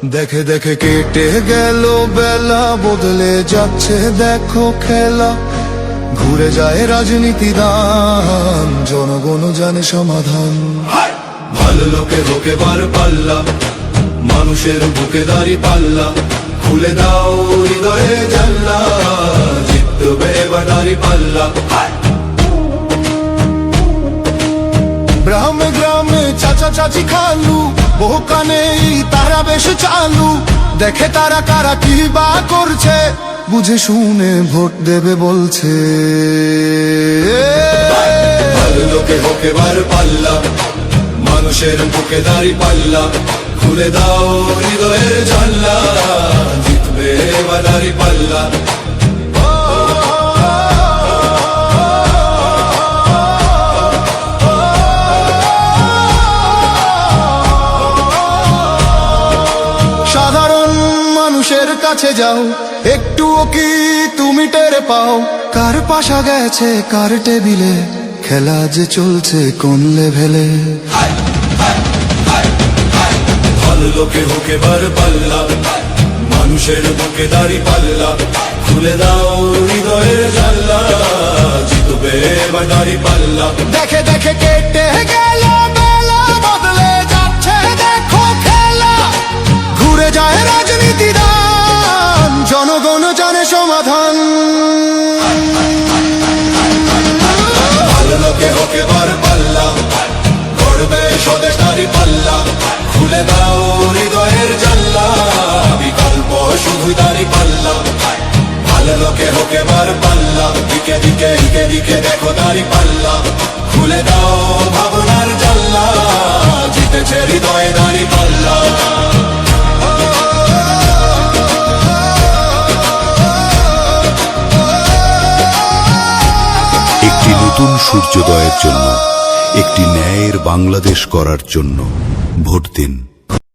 দেখে দেখে কেটে গেল বেলা, বদলে যাচ্ছে দেখো খেলা। ঘুরে যায় রাজনীতি দান, জনগণ জানে সমাধান। ভালো লোকে হোকে বার পাল্লা, মানুষের বুকে দাঁড়ি পাল্লা। খুলে দাও হৃদয়ে জানলা, জিতবে এবার দাঁড়ি পাল্লা। গ্রামে গ্রামে চাচা চাচি খালু, বহু কানে তারা বেশ চালু। দেখে তারা কারা কি বা করছে, বুঝে শুনে ভোট দেবে বলছে। ভালো লোকে হোকে বার পাল্লা, মানুষের বুকে দাঁড়ি পাল্লা। খুলে দাও হৃদয়ের জানলা, জিতবে এবার দাঁড়ি পাল্লা। সাধারণ মানুষের কাছে যাও, একটুও কি তুমি টের পাও? কার পাশা গেছে কার টেবিলে, খেলা যে চলছে কোন লেভেলে। ভালো লোকে হোকে বার পাল্লা, মানুষের বুকে দাঁড়ি পাল্লা। খুলে দাও হৃদয়ের জানলা, জিতবে এবার দাঁড়ি পাল্লা। দেখে দেখে কেটে গেল বেলা, বদলে যাচ্ছে দেখো খেলা। ঘুরে যায় রাজনীতি দান, জনগণ জানে সমাধান। ভালো লোকে হোকে বার পাল্লা, করবে স্বদেশ দাঁড়ি পাল্লা। খুলে দাও হৃদয়ের জানলা, বিকল্প শুধু দাঁড়ি পাল্লা। ভালো লোকে হোকে বার পাল্লা, দিকে দিকে দিকে দিকে দেখো দাঁড়ি পাল্লা। খুলে দাও ভাবনার জানলা, জিতেছে হৃদয়ে দাঁড়ি পাল্লা। একটি নতুন সূর্যোদয়ের জন্য, একটি ন্যায়ের বাংলাদেশ করার জন্য ভোট দিন।